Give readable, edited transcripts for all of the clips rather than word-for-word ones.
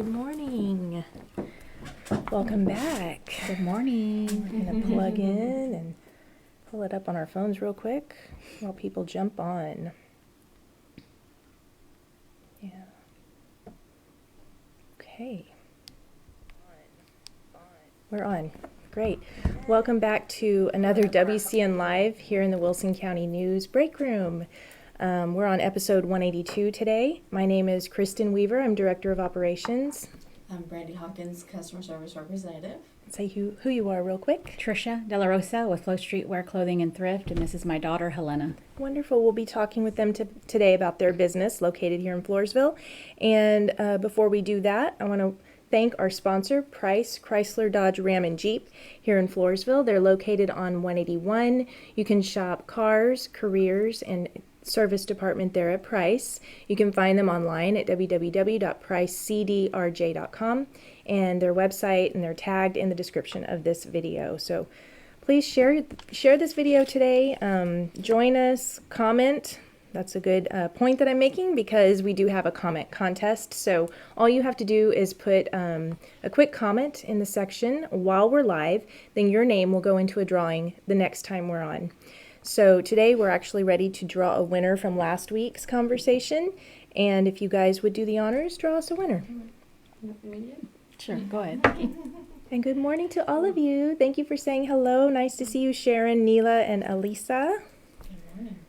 Good morning. Welcome back. Good morning. We're going to plug in and pull it up on our phones real quick while people jump on. Yeah. Okay. We're on. Great. Welcome back to another WCN Live here in the Wilson County News Break Room. We're on episode 182 today. My name is Kristen Weaver. I'm Director of Operations. I'm Brandy Hawkins, Customer Service Representative. Say who you are real quick. Patricia De La Rosa with Flo St Clothing and Thrift, and this is my daughter, Helena. Wonderful. We'll be talking with them today about their business located here in Floresville. And before we do that, I want to thank our sponsor, Price Chrysler Dodge Ram and Jeep here in Floresville. They're located on 181. You can shop cars, careers, and service department there at Price. You can find them online at www.pricecdrj.com, and their website, and they're tagged in the description of this video. So please share this video today. Join us, comment. That's a good point that I'm making, because we do have a comment contest. So all you have to do is put a quick comment in the section while we're live. Then your name will go into a drawing the next time we're on. So today we're actually ready to draw a winner from last week's conversation. And if you guys would do the honors, draw us a winner. Sure, go ahead. And good morning to all of you. Thank you for saying hello. Nice to see you, Sharon, Neela, and Elisa. Good morning.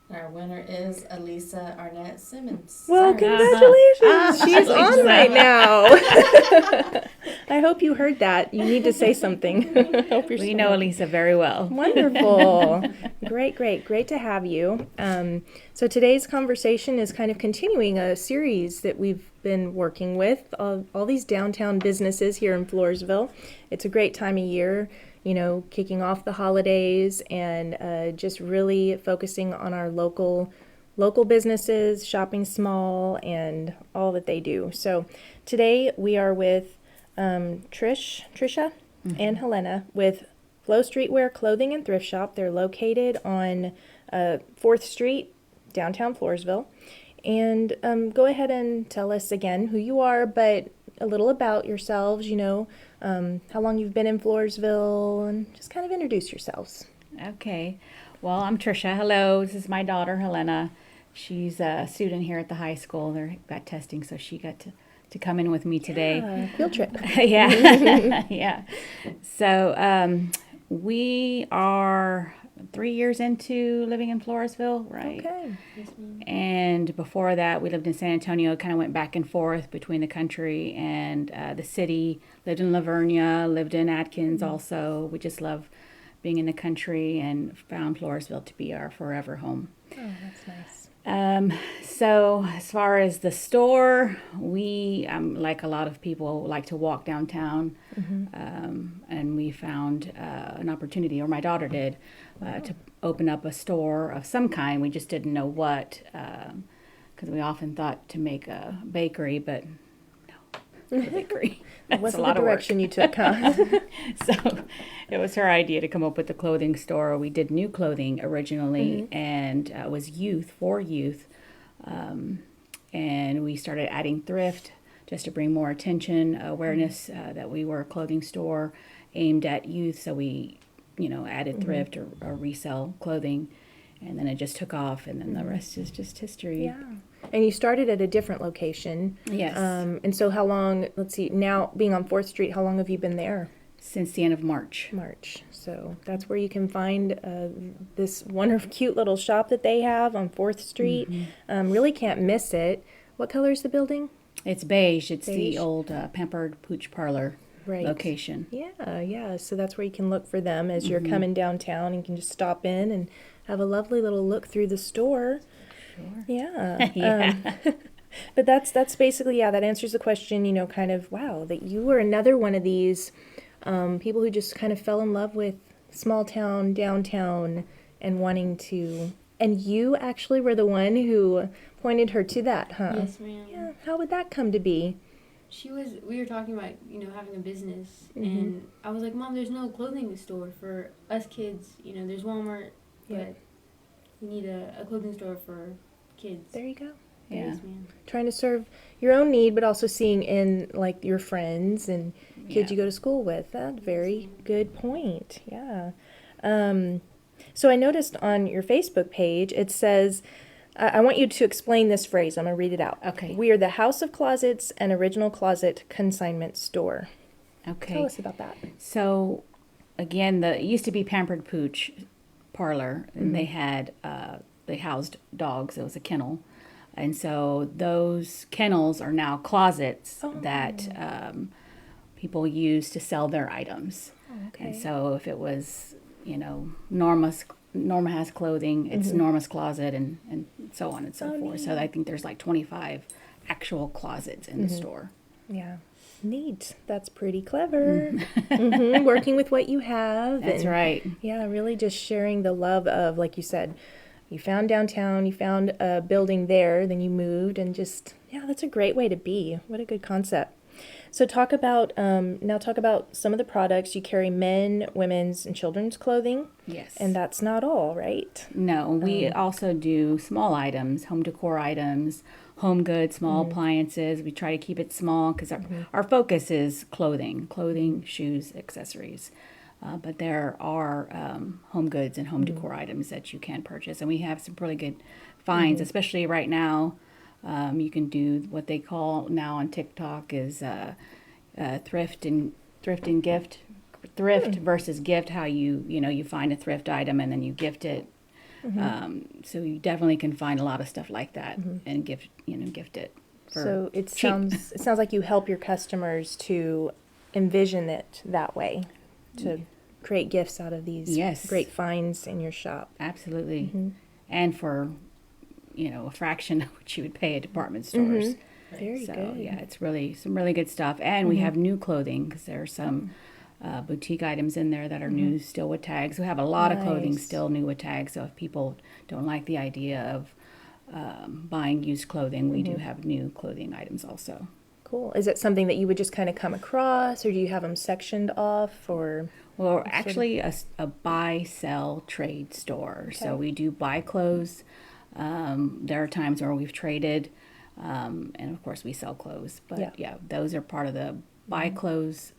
Our winner is Elisa Arnett Simmons. Well, congratulations. She's on right now. I hope you heard that. You need to say something. We know Elisa very well. Wonderful. Great to have you. So today's conversation is kind of continuing a series that we've been working with, all these downtown businesses here in Floresville. It's a great time of year, you know, kicking off the holidays and just really focusing on our local businesses, shopping small, and all that they do. So today we are with Trisha and Helena with Flo Streetwear Clothing and Thrift Shop. They're located on 4th Street, downtown Floresville. And go ahead and tell us again who you are, but a little about yourselves, you know, how long you've been in Floresville, and just kind of introduce yourselves. Okay. Well, I'm Trisha. Hello. This is my daughter, Helena. She's a student here at the high school. They've got testing, so she got to come in with me today. Field trip. Yeah. Yeah. So we are 3 years into living in Floresville, right? Okay. And before that, we lived in San Antonio, kind of went back and forth between the country and the city. Lived in Lavernia, lived in Atkins also. We just love being in the country and found Floresville to be our forever home. Oh, that's nice. So as far as the store, we, like a lot of people, like to walk downtown. And we found an opportunity, or my daughter did, to open up a store of some kind. We just didn't know what, because we often thought to make a bakery, but no, a bakery. That's What's a lot the of work. direction you took, huh? So it was her idea to come up with the clothing store. We did new clothing originally, and it was for youth. And we started adding thrift just to bring more attention, awareness that we were a clothing store aimed at youth. So we, added thrift or resell clothing, and then it just took off, and then the rest is just history. Yeah. And you started at a different location. Yes. And so how long, let's see, now being on 4th Street, how long have you been there? Since the end of March. So that's where you can find this wonderful, cute little shop that they have on 4th Street. Really can't miss it. What color is the building? It's beige. It's Beige. the old Pampered Pooch Parlor location. Yeah. So that's where you can look for them as you're coming downtown, and you can just stop in and have a lovely little look through the store. Sure. Yeah. Yeah. But that's basically, that answers the question, kind of, wow, that you were another one of these people who just kind of fell in love with small town, downtown, and wanting to, and you actually were the one who pointed her to that, huh? Yes, ma'am. Yeah. How would that come to be? We were talking about, having a business, and I was like, Mom, there's no clothing store for us kids. There's Walmart, but we need a clothing store for kids. There you go. Yeah. Yes, ma'am. trying to serve your own need, but also seeing in like your friends and kids Yeah. you go to school with. That's a very good point. Yeah. So I noticed on your Facebook page, it says, I want you to explain this phrase. I'm going to read it out. Okay. We are the House of Closets and Original Closet Consignment Store. Okay. Tell us about that. So, again, it used to be Pampered Pooch Parlor, and they housed dogs. It was a kennel, and so those kennels are now closets that people use to sell their items. Okay. And so, if it was, Norma has clothing, it's Norma's closet, and so on and so forth. So I think there's like 25 actual closets in the store. Yeah. Neat. That's pretty clever. Mm-hmm. Working with what you have. That's right. Yeah, really just sharing the love of, like you said, you found downtown, you found a building there, then you moved, and just, yeah, that's a great way to be. What a good concept. So talk about some of the products. You carry men, women's, and children's clothing. Yes. And that's not all, right? No, we also do small items, home decor items, home goods, small appliances. We try to keep it small because our focus is clothing, shoes, accessories. But there are home goods and home decor items that you can purchase. And we have some really good finds, especially right now. You can do what they call now on TikTok is thrift gift. Thrift versus gift, how you find a thrift item and then you gift it. So you definitely can find a lot of stuff like that and gift it for So it cheap. sounds like you help your customers to envision it that way, to create gifts out of these great finds in your shop. Absolutely. And for a fraction of what you would pay at department stores. Very So good. yeah, it's really some really good stuff. And we have new clothing because there are some boutique items in there that are new still with tags. We have a lot of clothing Nice. still new with tags. So if people don't like the idea of buying used clothing, we do have new clothing items also. Cool. Is it something that you would just kind of come across, or do you have them sectioned off, or? Well, we're actually a buy, sell, trade store. So we do buy clothes. There are times where we've traded, and of course we sell clothes. But yeah, those are part of the buy clothes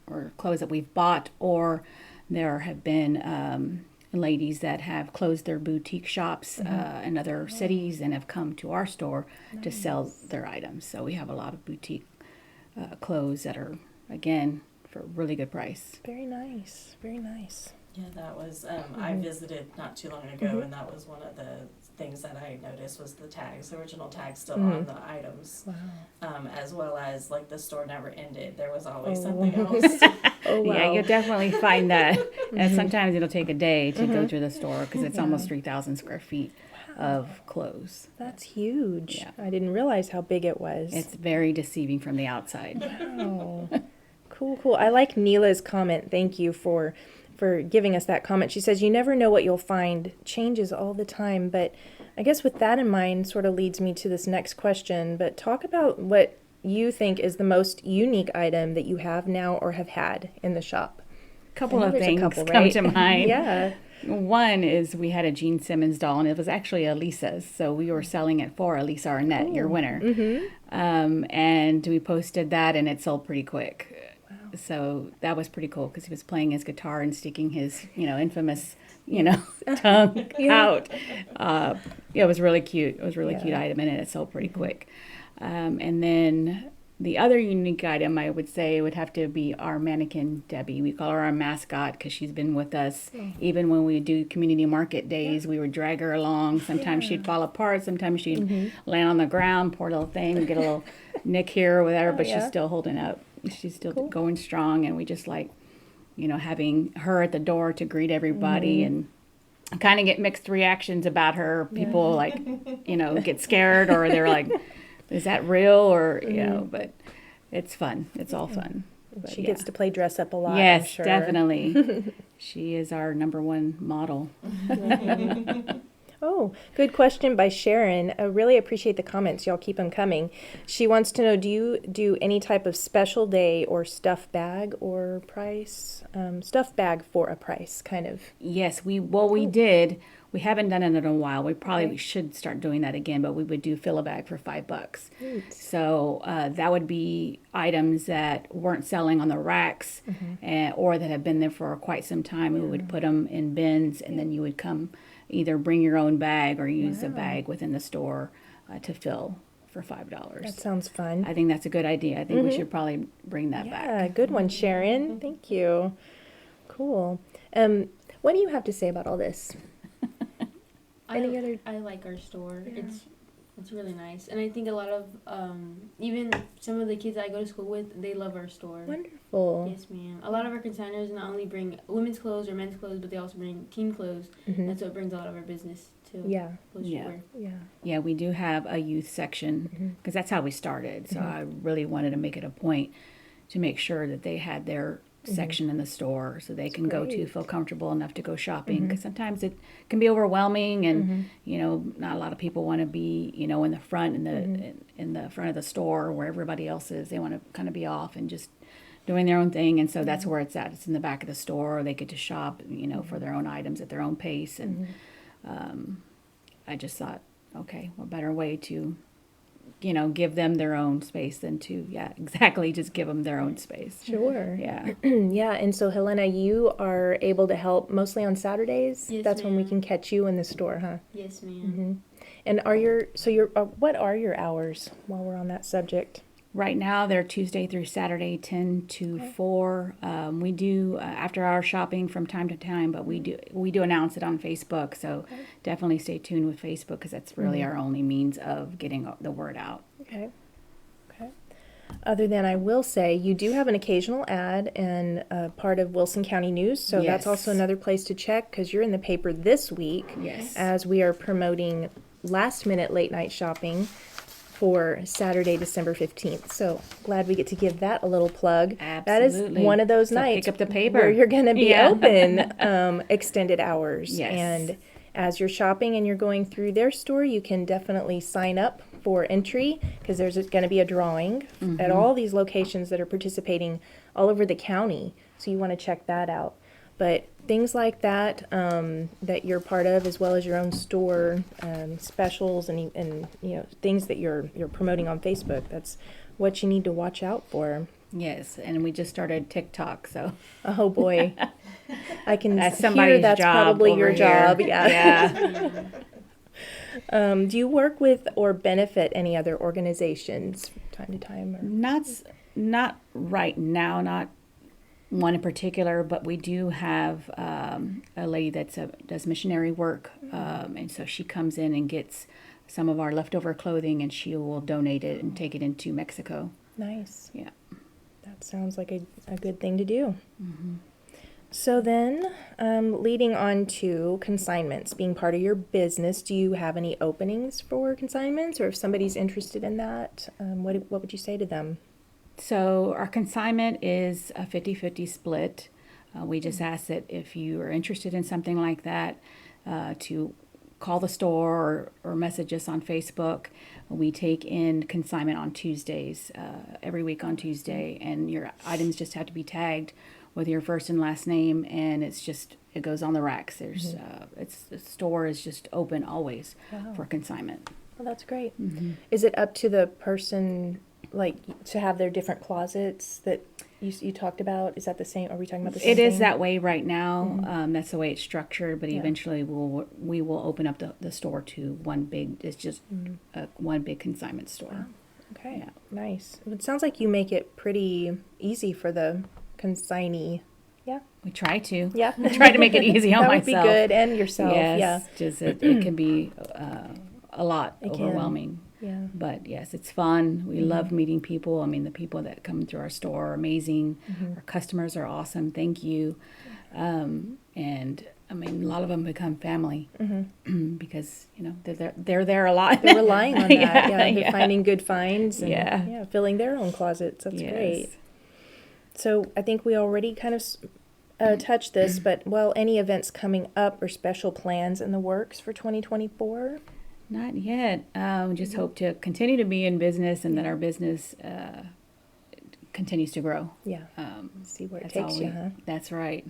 or clothes that we've bought, or there have been ladies that have closed their boutique shops in other cities and have come to our store to sell their items. So we have a lot of boutique clothes that are, again, for a really good price. Very nice. Very nice. Yeah, that was, I visited not too long ago, and that was one of the things that I noticed was the tags, the original tags still on the items. Wow. As well as, like, the store never ended. There was always something else. Oh, wow. Yeah, you'll definitely find that. And sometimes it'll take a day to go through the store because it's almost 3,000 square feet of clothes. That's huge. Yeah. I didn't realize how big it was. It's very deceiving from the outside. Oh, cool. I like Neela's comment. Thank you for giving us that comment. She says, you never know what you'll find. Changes all the time. But I guess with that in mind sort of leads me to this next question. But talk about what you think is the most unique item that you have now or have had in the shop. Couple I know of there's a things couple, come right? to mind. Yeah. One is we had a Gene Simmons doll, and it was actually Elisa's. So we were selling it for Elisa Arnett, your winner. And we posted that, and it sold pretty quick. So that was pretty cool because he was playing his guitar and sticking his, infamous, tongue out. It was really cute. It was a really cute item, and it sold pretty quick. And then the other unique item I would say would have to be our mannequin Debbie. We call her our mascot because she's been with us even when we do community market days. We would drag her along. Sometimes she'd fall apart. Sometimes she'd land on the ground. Poor little thing, get a little nick here or whatever, but she's still holding up. She's still going strong, and we just like, having her at the door to greet everybody and kind of get mixed reactions about her. People like, get scared or they're like, is that real? Or, but it's fun. It's all fun. But She gets to play dress up a lot. I'm Yes, sure. definitely. She is our number one model. Oh, good question by Sharon. I really appreciate the comments. Y'all keep them coming. She wants to know, do you do any type of special day or stuff bag or price? Stuff bag for a price, kind of. Yes, we did. We haven't done it in a while. We probably Okay. should start doing that again, but we would do fill a bag for $5. Neat. So that would be items that weren't selling on the racks or that have been there for quite some time. We would put them in bins, and then you would come either bring your own bag or use a bag within the store to fill for $5. That sounds fun. I think that's a good idea. I think we should probably bring that back. Yeah, good one, Sharon. Thank you. Cool. What do you have to say about all this? Any other? I like our store. It's really nice, and I think a lot of even some of the kids I go to school with, they love our store. Wonderful. Yes, ma'am. A lot of our consigners not only bring women's clothes or men's clothes, but they also bring teen clothes. That's what brings a lot of our business too. Yeah. Clothes Yeah. footwear. Yeah. Yeah, we do have a youth section because that's how we started. So I really wanted to make it a point to make sure that they had their section in the store so they can go to, great. feel comfortable enough to go shopping, because sometimes it can be overwhelming, and you know, not a lot of people want to be, you know, in the front in the front of the store where everybody else is. They want to kind of be off and just doing their own thing, and so that's where it's at. It's in the back of the store. They get to shop, you know, for their own items at their own pace, and I just thought, okay, what better way to, you know, give them their own space than to, just give them their own space. Sure. Yeah. Yeah, and so Helena, you are able to help mostly on Saturdays. Yes, That's when we ma'am. can catch you in the store, huh? Yes, ma'am. And what are your hours while we're on that subject? Right now, they're Tuesday through Saturday, 10 to 4. We do after hour shopping from time to time, but we do announce it on Facebook. So definitely stay tuned with Facebook, because that's really our only means of getting the word out. Okay. Okay. Other than, I will say, you do have an occasional ad and part of Wilson County News, so that's Yes. also another place to check, because you're in the paper this week Yes. as we are promoting last minute late night shopping for Saturday, December 15th. So glad we get to give that a little plug. That is Absolutely. one of those So nights pick up the paper. where you're going to be Yeah. open extended hours. Yes. And as you're shopping and you're going through their store, you can definitely sign up for entry, because there's going to be a drawing at all these locations that are participating all over the county. So you want to check that out. But things like that that you're part of, as well as your own store specials and you know, things that you're promoting on Facebook, that's what you need to watch out for. Yes, and we just started TikTok, so Oh boy, I can that's hear somebody's that's job probably over your here. job. Yeah. Yeah. Do you work with or benefit any other organizations from time to time? Or? Not right now, not one in particular, but we do have a lady that does missionary work, and so she comes in and gets some of our leftover clothing, and she will donate it and take it into Mexico. Nice. Yeah. That sounds like a good thing to do. So then, leading on to consignments, being part of your business, do you have any openings for consignments? Or if somebody's interested in that, what would you say to them? So our consignment is a 50-50 split. We just ask that if you are interested in something like that, to call the store or message us on Facebook. We take in consignment on Tuesdays, every week on Tuesday, and your items just have to be tagged with your first and last name, and it goes on the racks. There's the store is just open always for consignment. Well, that's great. Is it up to the person, like, to have their different closets that you talked about? Is that the same? Are we talking about the same It thing? is that way right now. That's the way it's structured, but eventually we will open up the store to one big, it's just one big consignment store. Okay, Yeah. nice. It sounds like you make it pretty easy for the consignee. Yeah. We try to. Yeah. Try to make it easy on That myself. would be good, and yourself. Yes, just it can be a lot It can. overwhelming. Yeah. But yes, it's fun. We love meeting people. I mean, the people that come through our store are amazing. Our customers are awesome. Thank you. And I mean, a lot of them become family because, you know, they're there a lot. They're relying on that. Yeah, They're yeah. finding good finds and Yeah. filling their own closets. That's Yes. great. So I think we already kind of touched this, but any events coming up or special plans in the works for 2024? Not yet. We just hope to continue to be in business and that our business continues to grow. Yeah. See where it That's takes all you, we- huh? That's right.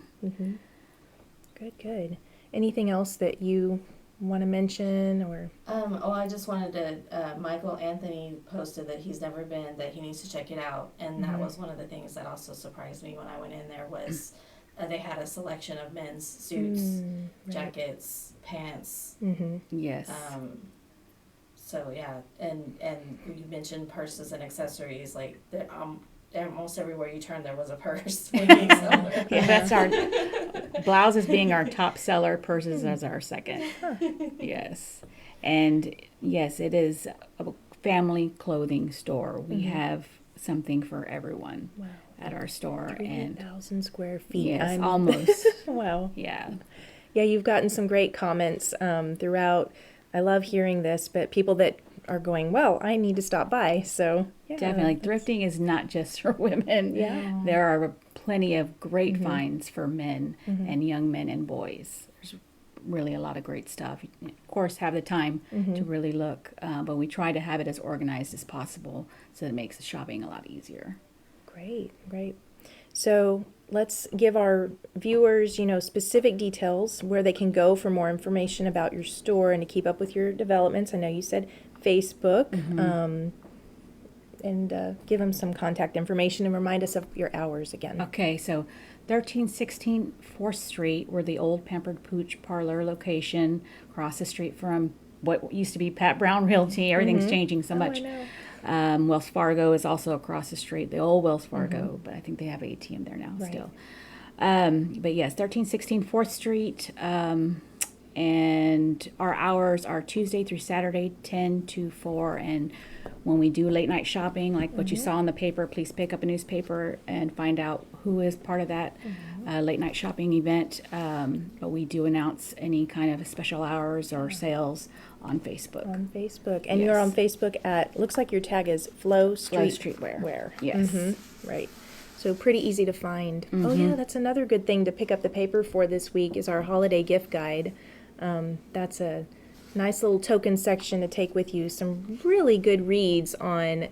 Good, good. Anything else that you want to mention or? I just wanted to, Michael Anthony posted that he's never been, that he needs to check it out. And that was one of the things that also surprised me when I went in there was they had a selection of men's suits, Right. jackets, pants. Yes. So yeah, and you mentioned purses and accessories, like almost everywhere you turn there was a purse. Yeah, that's our blouses being our top seller, purses as our second. Yes. And yes, it is a family clothing store. We have something for everyone Wow. at our store. 3,000 square feet. Yes, almost. Wow. Yeah. Yeah, you've gotten some great comments throughout. I love hearing this, but people that are going, well, I need to stop by. So yeah, Definitely. Thrifting is not just for women. Yeah. There are plenty of great finds for men and young men and boys. There's really a lot of great stuff. You, of course, have the time to really look, but we try to have it as organized as possible so that it makes the shopping a lot easier. Great, great. So let's give our viewers, specific details where they can go for more information about your store and to keep up with your developments. I know you said Facebook, and give them some contact information and remind us of your hours again. Okay, so 1316 4th Street, we're the old Pampered Pooch Parlor location, across the street from what used to be Pat Brown Realty. Everything's changing so much. I know. Wells Fargo is also across the street, the old Wells Fargo, but I think they have an ATM there now Right. still. But yes, 1316 4th Street, and our hours are Tuesday through Saturday, 10 to 4, and when we do late night shopping, like what you saw in the paper, please pick up a newspaper and find out who is part of that late night shopping event. But we do announce any kind of special hours or sales on Facebook. On Facebook. And you're on Facebook at, looks like your tag is Flo Streetwear. Yes. Right. So pretty easy to find. Oh yeah, that's another good thing to pick up the paper for this week is our holiday gift guide. That's a nice little token section to take with you. Some really good reads on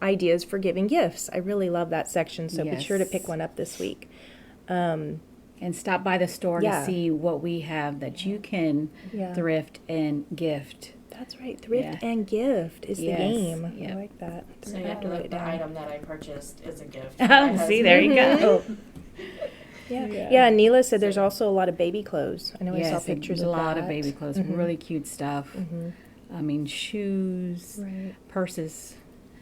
ideas for giving gifts. I really love that section, so be sure to pick one up this week. And stop by the store to see what we have that you can thrift and gift. That's right. Thrift and gift is the game. Yep. I like that. So I have to write it the down. item that I purchased is a gift. Oh, see, there you go. Yeah, Neela said there's also a lot of baby clothes. I know I saw pictures of that. a lot of baby clothes, really cute stuff. I mean, shoes, purses.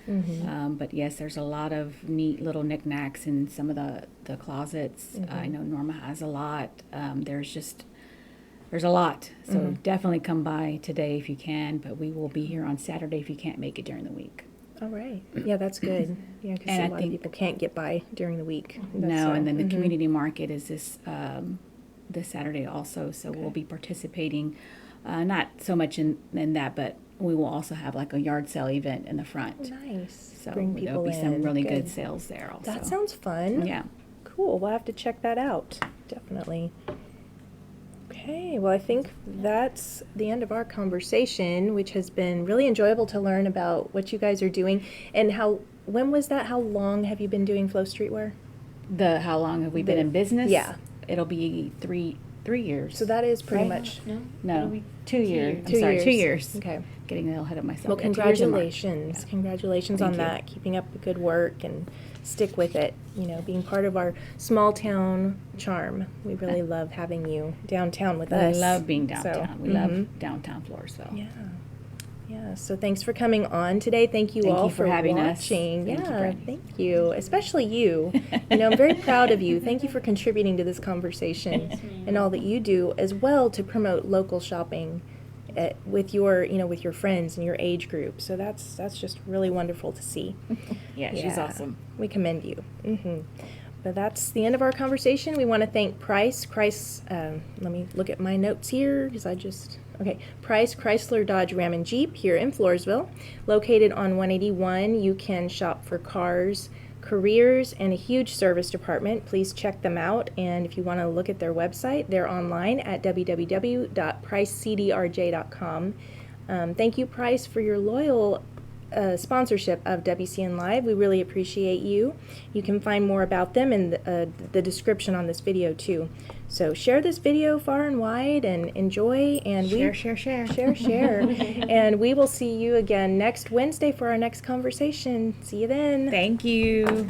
But yes, there's a lot of neat little knickknacks in some of the closets. I know Norma has a lot. There's a lot. So definitely come by today if you can, but we will be here on Saturday if you can't make it during the week. All right. Yeah, that's good. Yeah, because a lot of people can't get by during the week. And then the community market is this Saturday also. So we'll be participating, not so much in that, but we will also have like a yard sale event in the front. Nice. So Bring people there'll be some in. really good sales there also. That sounds fun. Yeah. Cool. We'll have to check that out. Definitely. Okay, well, I think that's the end of our conversation, which has been really enjoyable to learn about what you guys are doing and when was that? How long have you been doing Flo Streetwear? How long have we been in business? Yeah. It'll be three years. So that is pretty much. No, 2 years. I'm 2 sorry, years. 2 years. Okay. Getting a little ahead of myself. Well, Yeah, 2 years in March. congratulations. Congratulations Thank on you. that. Keeping up the good work and stick with it. Being part of our small town charm. We really love having you downtown with us. We love being So, downtown. We love downtown Floresville. Yeah. Yeah. So thanks for coming on today. Thank you Thank all you for having us. watching. Thank you, Yeah. Brittany. Thank you. Especially you. I'm very proud of you. Thank you for contributing to this conversation and all that you do as well to promote local shopping with your friends and your age group. So that's just really wonderful to see. Yeah, she's awesome. We commend you. But that's the end of our conversation. We want to thank Price. Let me look at my notes here because Price Chrysler Dodge Ram and Jeep here in Floresville. Located on 181, you can shop for cars, careers, and a huge service department. Please check them out. And if you want to look at their website, they're online at www.pricecdrj.com. Thank you, Price, for your loyal sponsorship of WCN Live. We really appreciate you. You can find more about them in the description on this video too. So share this video far and wide and enjoy. And Share. Share. And we will see you again next Wednesday for our next conversation. See you then. Thank you.